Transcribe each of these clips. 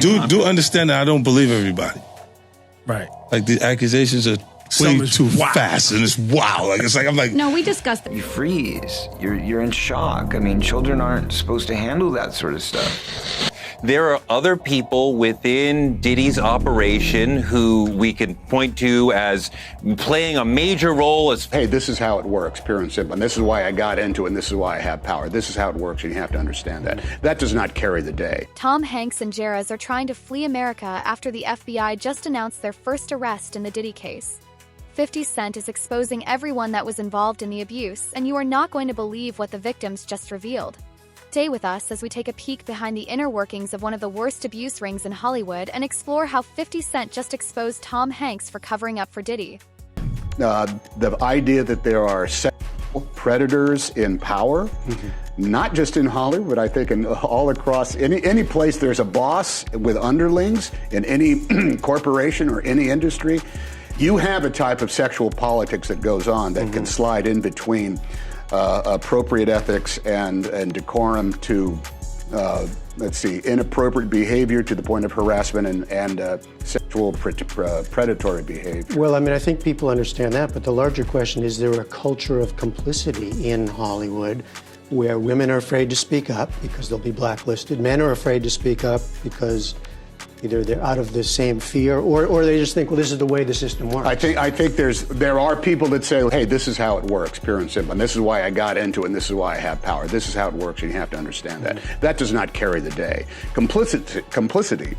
Do understand that I don't believe everybody. Right. Like the accusations are way too fast, and it's wow. Like it's like I'm like, no, we discussed that. You freeze. You're in shock. I mean, children aren't supposed to handle that sort of stuff. There are other people within Diddy's operation who we can point to as playing a major role as, hey, this is how it works, pure and simple. And this is why I got into it, and this is why I have power. This is how it works, and you have to understand that. That does not carry the day. Tom Hanks and Jaraz are trying to flee America after the FBI just announced their first arrest in the Diddy case. 50 Cent is exposing everyone that was involved in the abuse, and you are not going to believe what the victims just revealed. Stay with us as we take a peek behind the inner workings of one of the worst abuse rings in Hollywood and explore how 50 Cent just exposed Tom Hanks for covering up for Diddy. The idea that there are sexual predators in power, not just in Hollywood, I think all across any place there's a boss with underlings in any corporation or any industry, you have a type of sexual politics that goes on that can slide in between appropriate ethics and decorum to, inappropriate behavior to the point of harassment and sexual predatory behavior. Well, I mean, I think people understand that, but the larger question is there a culture of complicity in Hollywood where women are afraid to speak up because they'll be blacklisted, men are afraid to speak up because either they're out of the same fear or they just think, well, this is the way the system works. I think there are people that say, hey, this is how it works, pure and simple. And this is why I got into it, and this is why I have power. This is how it works, and you have to understand that. That does not carry the day. Complicity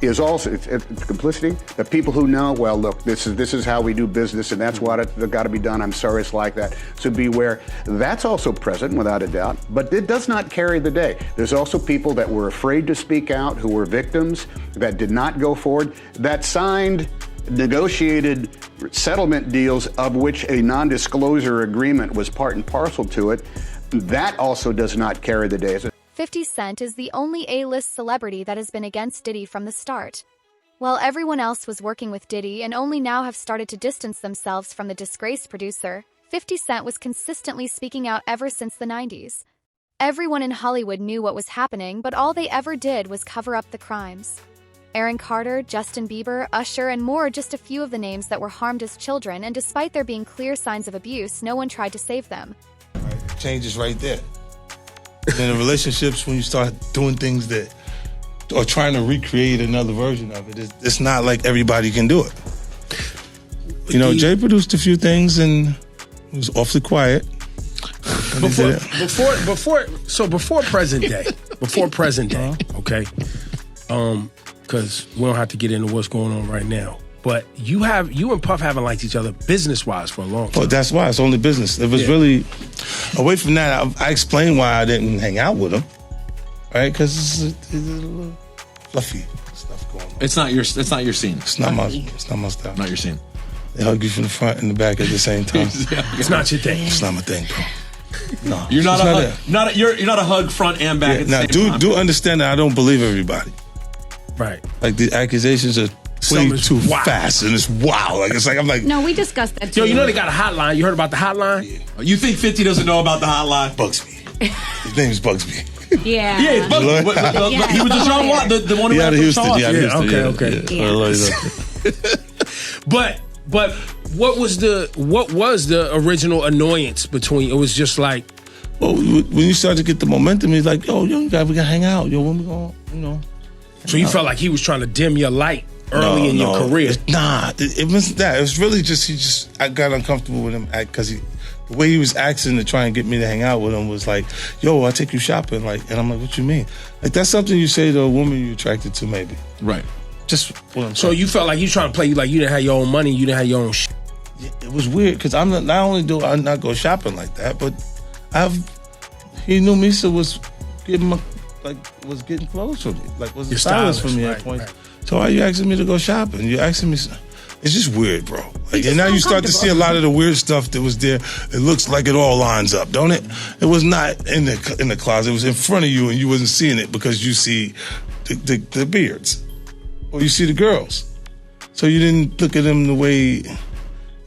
is also it's complicity. The people who know, well, look, this is how we do business, and that's what it's got to be done. I'm sorry it's like that. So beware. That's also present, without a doubt, but it does not carry the day. There's also people that were afraid to speak out, who were victims, that did not go forward, that signed negotiated settlement deals of which a non-disclosure agreement was part and parcel to it. That also does not carry the day. 50 Cent is the only A-list celebrity that has been against Diddy from the start. While everyone else was working with Diddy and only now have started to distance themselves from the disgraced producer, 50 Cent was consistently speaking out ever since the 90s. Everyone in Hollywood knew what was happening, but all they ever did was cover up the crimes. Aaron Carter, Justin Bieber, Usher, and more are just a few of the names that were harmed as children, and despite there being clear signs of abuse, no one tried to save them. Right, change is right there. In the relationships, when you start doing things that, or trying to recreate another version of it, it's not like everybody can do it. You know, Jay produced a few things and it was awfully quiet. Before present day, okay? Because we don't have to get into what's going on right now. But you and Puff haven't liked each other business-wise for a long time. Oh, that's why. It's only business. It was really, away from that, I explained why I didn't hang out with him, right? Because it's a little fluffy stuff going on. It's not your scene. It's not my style. Not your scene. They hug you from the front and the back at the same time. It's not your thing. It's not my thing, bro. No, you're not you're not a hug front and back. At the same time. Do understand that I don't believe everybody. Right. Like the accusations are way too fast, and it's wow. Like it's like I'm like, no, we discussed that too. Yo, you know they got a hotline. You heard about the hotline? Yeah. You think 50 doesn't know about the hotline? Bugsby. His name is Bugsby. Yeah. Yeah, it's Bugsby. He was the Sean Watt, the one who out of Houston. But what was the original annoyance between? It was just like, well, when you start to get the momentum, he's like, yo, young guy, we gotta hang out. Yo, when we going, you know. So you felt like he was trying to dim your light early in your career? It wasn't that. It was really I got uncomfortable with him because the way he was acting to try and get me to hang out with him was like, yo, I'll take you shopping. Like, and I'm like, what you mean? Like, that's something you say to a woman you're attracted to, maybe. Right. Just what I'm saying. So you felt like he was trying to play you like you didn't have your own money, you didn't have your own shit. Yeah, it was weird because I'm not only do I not go shopping like that, but he knew Misa was getting clothes for me, like was a stylist for me at points. Right. So why are you asking me to go shopping? You're asking me. It's just weird, bro. Like, and now you start to see a lot of the weird stuff that was there. It looks like it all lines up, don't it? It was not in the closet. It was in front of you, and you wasn't seeing it because you see the beards, or you see the girls. So you didn't look at them the way it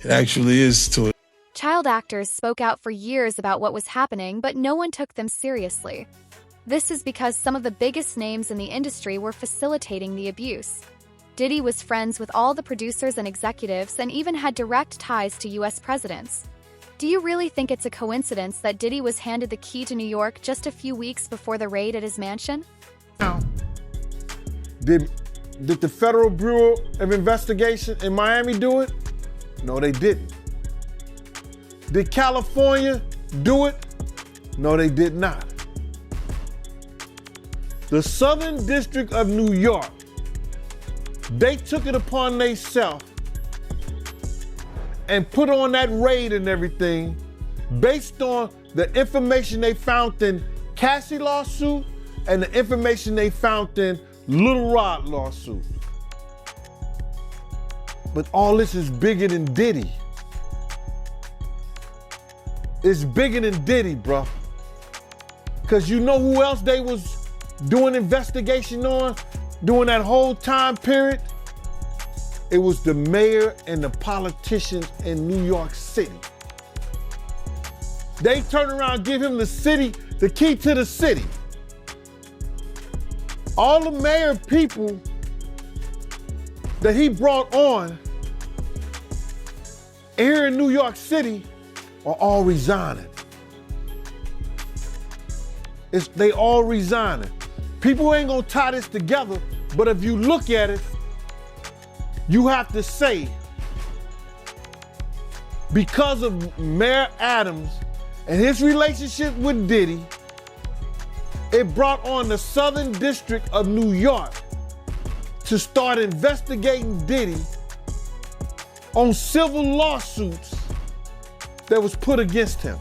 actually is to it. Child actors spoke out for years about what was happening, but no one took them seriously. This is because some of the biggest names in the industry were facilitating the abuse. Diddy was friends with all the producers and executives and even had direct ties to US presidents. Do you really think it's a coincidence that Diddy was handed the key to New York just a few weeks before the raid at his mansion? No. Did the Federal Bureau of Investigation in Miami do it? No, they didn't. Did California do it? No, they did not. The Southern District of New York, they took it upon themselves and put on that raid and everything based on the information they found in Cassie lawsuit and the information they found in Little Rod lawsuit. But all this is bigger than Diddy. It's bigger than Diddy, bro. Because you know who else they was doing investigation on during that whole time period? It was the mayor and the politicians in New York City. They turned around and give him the key to the city. All the mayor people that he brought on here in New York City are all resigning. They all resigning. People ain't gonna tie this together, but if you look at it, you have to say, because of Mayor Adams and his relationship with Diddy, it brought on the Southern District of New York to start investigating Diddy on civil lawsuits that was put against him.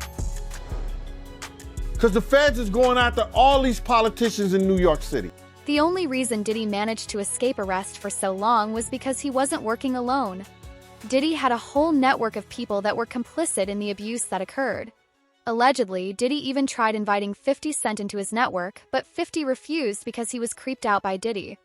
Because the feds is going after all these politicians in New York City. The only reason Diddy managed to escape arrest for so long was because he wasn't working alone. Diddy had a whole network of people that were complicit in the abuse that occurred. Allegedly, Diddy even tried inviting 50 Cent into his network, but 50 refused because he was creeped out by Diddy.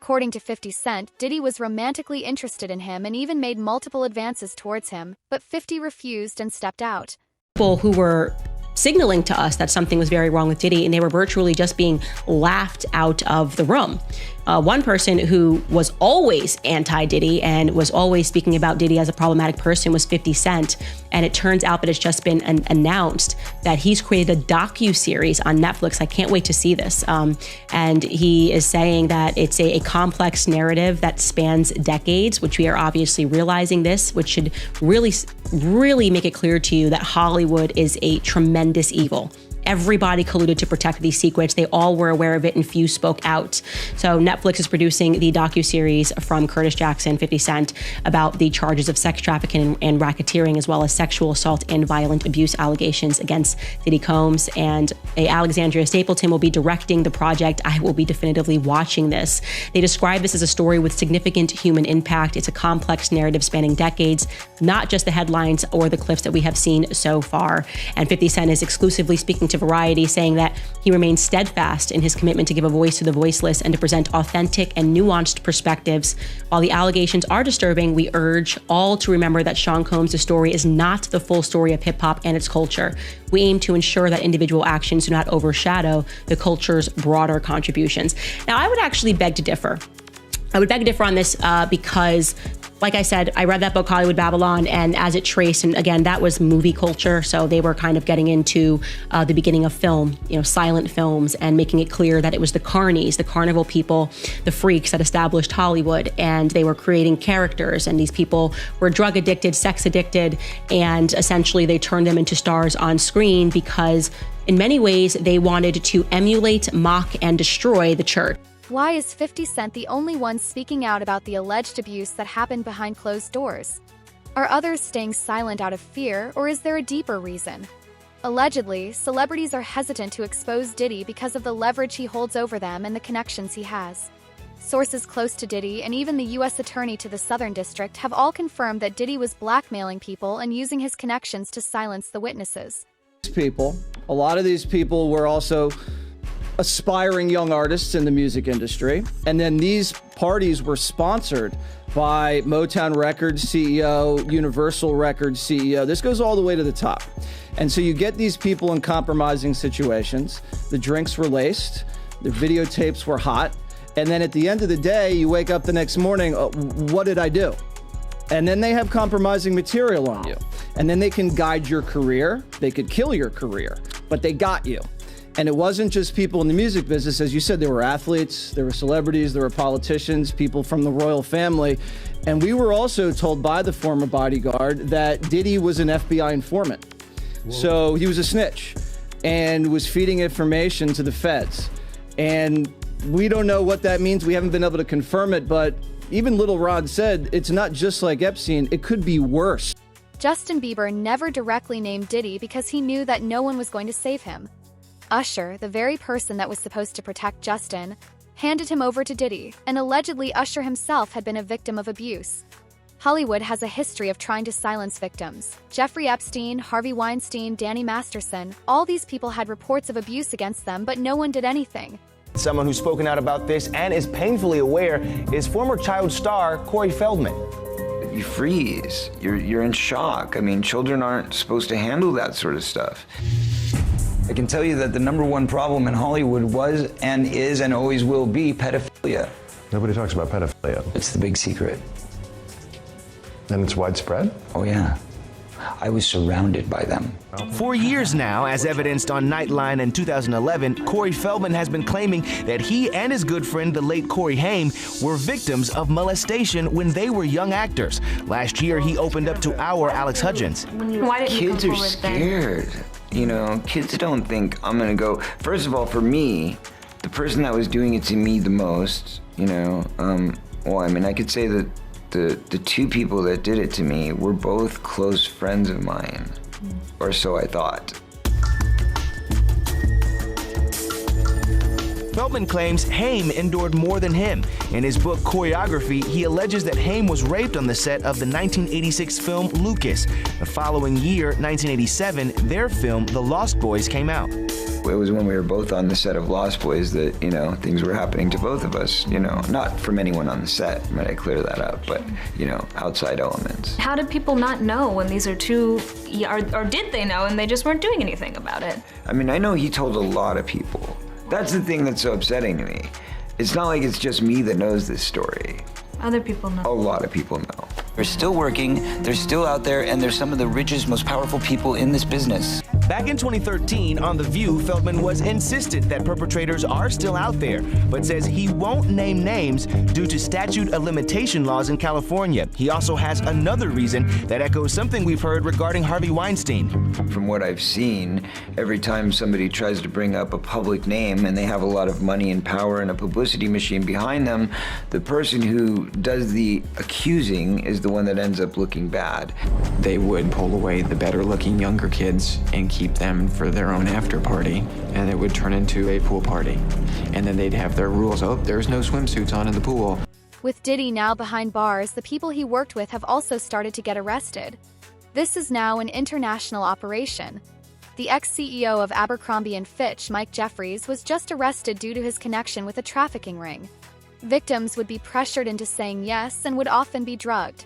According to 50 Cent, Diddy was romantically interested in him and even made multiple advances towards him, but 50 refused and stepped out. People who were signaling to us that something was very wrong with Diddy, and they were virtually just being laughed out of the room. One person who was always anti-Diddy and was always speaking about Diddy as a problematic person was 50 Cent. And it turns out that it's just been announced that he's created a docu-series on Netflix. I can't wait to see this. And he is saying that it's a complex narrative that spans decades, which we are obviously realizing this, which should really make it clear to you that Hollywood is a tremendous evil. Everybody colluded to protect these secrets. They all were aware of it, and few spoke out. So Netflix is producing the docuseries from Curtis Jackson, 50 Cent, about the charges of sex trafficking and racketeering, as well as sexual assault and violent abuse allegations against Diddy Combs. And Alexandria Stapleton will be directing the project. I will be definitively watching this. They describe this as a story with significant human impact. It's a complex narrative spanning decades, not just the headlines or the clips that we have seen so far. And 50 Cent is exclusively speaking to Variety, saying that he remains steadfast in his commitment to give a voice to the voiceless and to present authentic and nuanced perspectives. While the allegations are disturbing, we urge all to remember that Sean Combs' story is not the full story of hip-hop and its culture. We aim to ensure that individual actions do not overshadow the culture's broader contributions. Now, I would actually beg to differ. I would beg to differ on this because, like I said, I read that book, Hollywood Babylon, and as it traced, and again, that was movie culture, so they were kind of getting into the beginning of film, silent films, and making it clear that it was the carnies, the carnival people, the freaks that established Hollywood, and they were creating characters, and these people were drug addicted, sex addicted, and essentially they turned them into stars on screen because in many ways they wanted to emulate, mock, and destroy the church. Why is 50 Cent the only one speaking out about the alleged abuse that happened behind closed doors? Are others staying silent out of fear, or is there a deeper reason? Allegedly, celebrities are hesitant to expose Diddy because of the leverage he holds over them and the connections he has. Sources close to Diddy and even the U.S. Attorney to the Southern District have all confirmed that Diddy was blackmailing people and using his connections to silence the witnesses. A lot of these people were also aspiring young artists in the music industry. And then these parties were sponsored by Motown Records CEO, Universal Records CEO. This goes all the way to the top. And so you get these people in compromising situations. The drinks were laced, the videotapes were hot, and then at the end of the day, you wake up the next morning, what did I do? And then they have compromising material on you. And then they can guide your career. They could kill your career, but they got you. And it wasn't just people in the music business. As you said, there were athletes, there were celebrities, there were politicians, people from the royal family. And we were also told by the former bodyguard that Diddy was an FBI informant. Whoa. So he was a snitch and was feeding information to the feds. And we don't know what that means. We haven't been able to confirm it, but even Little Rod said it's not just like Epstein, it could be worse. Justin Bieber never directly named Diddy because he knew that no one was going to save him. Usher, the very person that was supposed to protect Justin, handed him over to Diddy, and allegedly Usher himself had been a victim of abuse. Hollywood has a history of trying to silence victims. Jeffrey Epstein, Harvey Weinstein, Danny Masterson, all these people had reports of abuse against them, but no one did anything. Someone who's spoken out about this and is painfully aware is former child star Corey Feldman. You freeze. You're in shock. I mean, children aren't supposed to handle that sort of stuff. I can tell you that the #1 problem in Hollywood was and is and always will be pedophilia. Nobody talks about pedophilia. It's the big secret. And it's widespread? Oh, yeah. I was surrounded by them. For years now, as evidenced on Nightline in 2011, Corey Feldman has been claiming that he and his good friend, the late Corey Haim, were victims of molestation when they were young actors. Last year, he opened up to our Alex Hudgens. Why didn't Kids you are come forward scared. Then? You know, kids don't think I'm gonna go. First of all, for me, the person that was doing it to me the most, you know, well, I mean, I could say that the two people that did it to me were both close friends of mine, or so I thought. Feldman claims Haim endured more than him. In his book, Choreography, he alleges that Haim was raped on the set of the 1986 film Lucas. The following year, 1987, their film, The Lost Boys, came out. It was when we were both on the set of Lost Boys that, you know, things were happening to both of us, you know, not from anyone on the set, might I clear that up, but, you know, outside elements. How did people not know when these are two, or did they know and they just weren't doing anything about it? I mean, I know he told a lot of people. That's the thing that's so upsetting to me. It's not like it's just me that knows this story. Other people know. A lot of people know. They're still working, they're still out there, and they're some of the richest, most powerful people in this business. Back in 2013, on The View, Feldman was insistent that perpetrators are still out there, but says he won't name names due to statute of limitation laws in California. He also has another reason that echoes something we've heard regarding Harvey Weinstein. From what I've seen, every time somebody tries to bring up a public name and they have a lot of money and power and a publicity machine behind them, the person who does the accusing is the one that ends up looking bad. They would pull away the better looking younger kids and keep them for their own after party, and it would turn into a pool party. And then they'd have their rules. Oh, there's no swimsuits on in the pool. With Diddy now behind bars, the people he worked with have also started to get arrested. This is now an international operation. The ex-CEO of Abercrombie & Fitch, Mike Jeffries, was just arrested due to his connection with a trafficking ring. Victims would be pressured into saying yes and would often be drugged.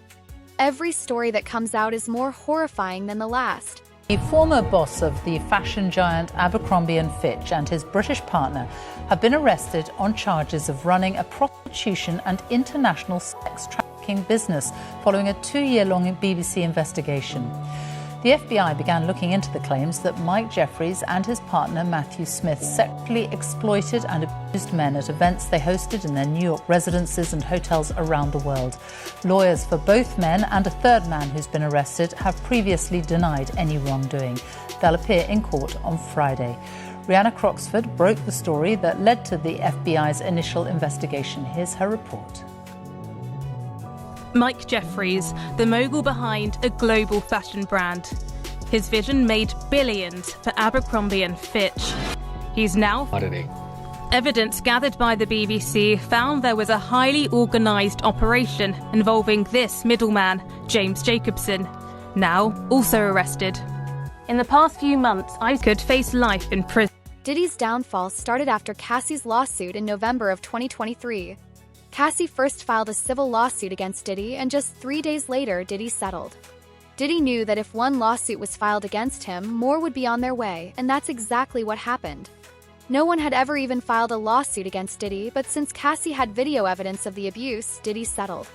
Every story that comes out is more horrifying than the last. The former boss of the fashion giant Abercrombie & Fitch and his British partner have been arrested on charges of running a prostitution and international sex trafficking business following a 2-year-long BBC investigation. The FBI began looking into the claims that Mike Jeffries and his partner Matthew Smith sexually exploited and abused men at events they hosted in their New York residences and hotels around the world. Lawyers for both men and a third man who's been arrested have previously denied any wrongdoing. They'll appear in court on Friday. Rihanna Croxford broke the story that led to the FBI's initial investigation. Here's her report. Mike Jeffries, the mogul behind a global fashion brand. His vision made billions for Abercrombie & Fitch. He's now... Evidence gathered by the BBC found there was a highly organised operation involving this middleman, James Jacobson, now also arrested. In the past few months, I could face life in prison. Diddy's downfall started after Cassie's lawsuit in November of 2023. Cassie first filed a civil lawsuit against Diddy, and just 3 days later, Diddy settled. Diddy knew that if one lawsuit was filed against him, more would be on their way, and that's exactly what happened. No one had ever even filed a lawsuit against Diddy, but since Cassie had video evidence of the abuse, Diddy settled.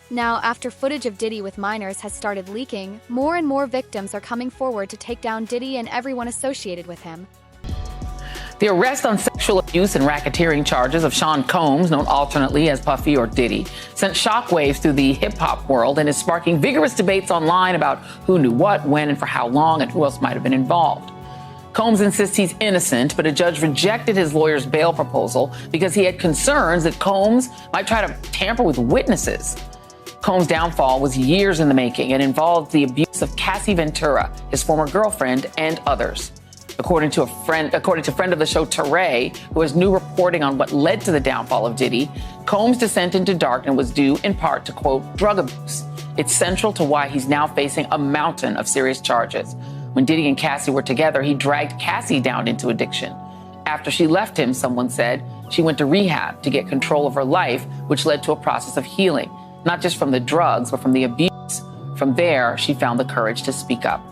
Now, after footage of Diddy with minors has started leaking, more and more victims are coming forward to take down Diddy and everyone associated with him. The arrest on sexual abuse and racketeering charges of Sean Combs, known alternately as Puffy or Diddy, sent shockwaves through the hip-hop world and is sparking vigorous debates online about who knew what, when, and for how long, and who else might have been involved. Combs insists he's innocent, but a judge rejected his lawyer's bail proposal because he had concerns that Combs might try to tamper with witnesses. Combs' downfall was years in the making and involved the abuse of Cassie Ventura, his former girlfriend, and others. According to friend of the show Teray, who has new reporting on what led to the downfall of Diddy, Combs' descent into darkness was due in part to, quote, drug abuse. It's central to why he's now facing a mountain of serious charges. When Diddy and Cassie were together, he dragged Cassie down into addiction. After she left him, someone said, she went to rehab to get control of her life, which led to a process of healing, not just from the drugs, but from the abuse. From there, she found the courage to speak up.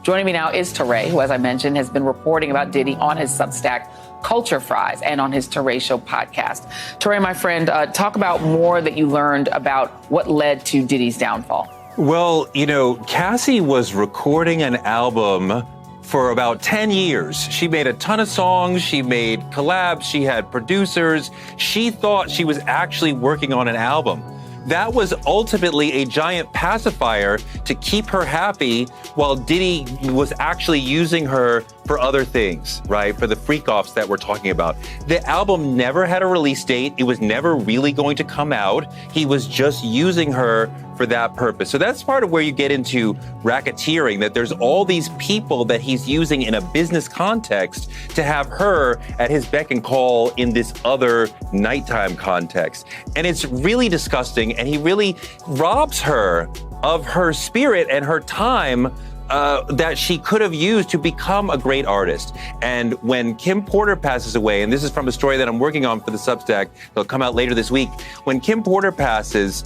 Joining me now is Teray, who, as I mentioned, has been reporting about Diddy on his Substack, Culture Fries, and on his Teray Show podcast. Teray, my friend, talk about more that you learned about what led to Diddy's downfall. Well, you know, Cassie was recording an album for about 10 years. She made a ton of songs. She made collabs. She had producers. She thought she was actually working on an album. That was ultimately a giant pacifier to keep her happy while Diddy was actually using her for other things, right? For the freak-offs that we're talking about. The album never had a release date. It was never really going to come out. He was just using her for that purpose. So that's part of where you get into racketeering, that there's all these people that he's using in a business context to have her at his beck and call in this other nighttime context. And it's really disgusting, and he really robs her of her spirit and her time that she could have used to become a great artist. And when Kim Porter passes away, and this is from a story that I'm working on for the Substack, that'll come out later this week. When Kim Porter passes,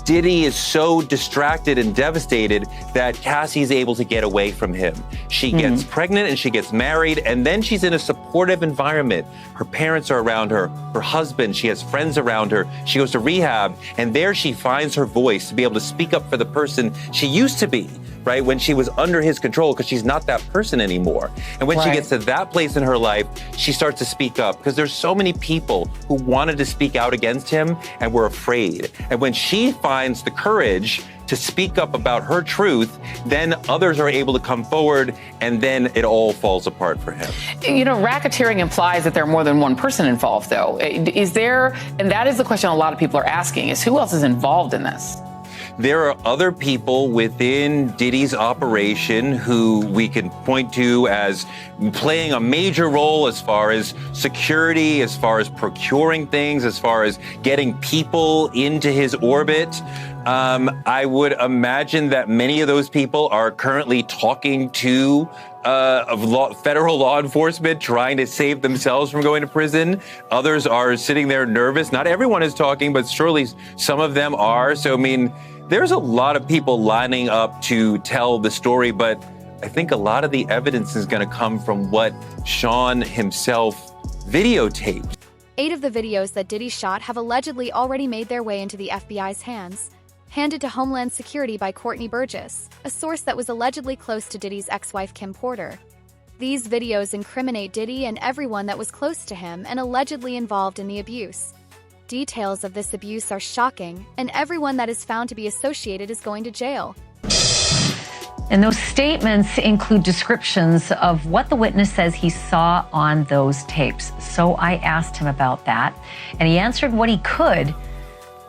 Diddy is so distracted and devastated that Cassie's able to get away from him. She gets pregnant and she gets married, and then she's in a supportive environment. Her parents are around her, her husband, she has friends around her. She goes to rehab, and there she finds her voice to be able to speak up for the person she used to be, right? When she was under his control, because she's not that person anymore. And when she gets to that place in her life, she starts to speak up, because there's so many people who wanted to speak out against him and were afraid. And when she finds the courage to speak up about her truth, then others are able to come forward, and then it all falls apart for him. You know, racketeering implies that there are more than one person involved, though. Is there, and that is the question a lot of people are asking, is who else is involved in this? There are other people within Diddy's operation who we can point to as playing a major role as far as security, as far as procuring things, as far as getting people into his orbit. I would imagine that many of those people are currently talking to federal law enforcement, trying to save themselves from going to prison. Others are sitting there nervous. Not everyone is talking, but surely some of them are. So, I mean, there's a lot of people lining up to tell the story, but I think a lot of the evidence is going to come from what Sean himself videotaped. 8 of the videos that Diddy shot have allegedly already made their way into the FBI's hands, handed to Homeland Security by Courtney Burgess, a source that was allegedly close to Diddy's ex-wife Kim Porter. These videos incriminate Diddy and everyone that was close to him and allegedly involved in the abuse. Details of this abuse are shocking, and everyone that is found to be associated is going to jail. And those statements include descriptions of what the witness says he saw on those tapes. So I asked him about that, and he answered what he could,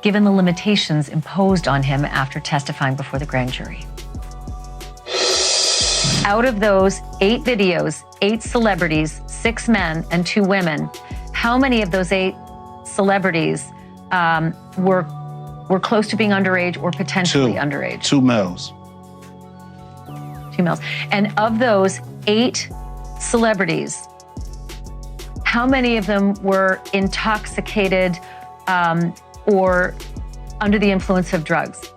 given the limitations imposed on him after testifying before the grand jury. Out of those 8 videos, 8 celebrities, 6 men and 2 women, how many of those 8 celebrities were close to being underage or potentially underage? 2 males. 2 males. And of those 8 celebrities, how many of them were intoxicated or under the influence of drugs?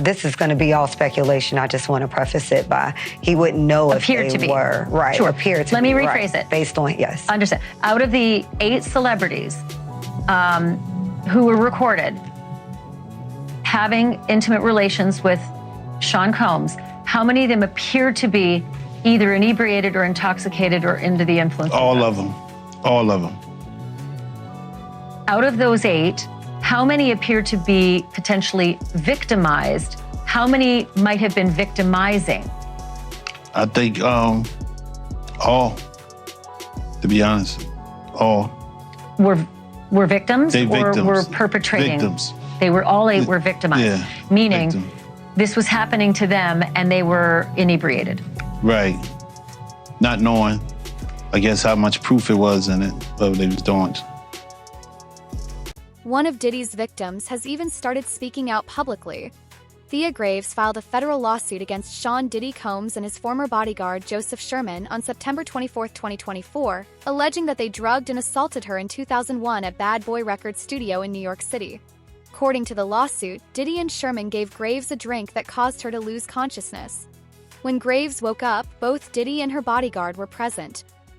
This is going to be all speculation. I just want to preface it by he wouldn't know if they were. Right. Sure. Appeared to Let be. me rephrase right. it. Based on, yes. Understand. Out of the 8 celebrities who were recorded having intimate relations with Sean Combs, how many of them appeared to be either inebriated or intoxicated or under the influence? All of them. All of them. Out of those 8, how many appear to be potentially victimized? How many might have been victimizing? I think all, to be honest, all. Were victims They or victims. were perpetrating? Victims. They were all 8 were victimized. Yeah, meaning victim. this was happening to them and they were inebriated. Right. Not knowing, I guess, how much proof it was in it, but they was doing. One of Diddy's victims has even started speaking out publicly. Thea Graves filed a federal lawsuit against Sean Diddy Combs and his former bodyguard Joseph Sherman on September 24, 2024, alleging that they drugged and assaulted her in 2001 at Bad Boy Records studio in New York City. According to the lawsuit, Diddy and Sherman gave Graves a drink that caused her to lose consciousness. When Graves woke up, both Diddy and her bodyguard were present,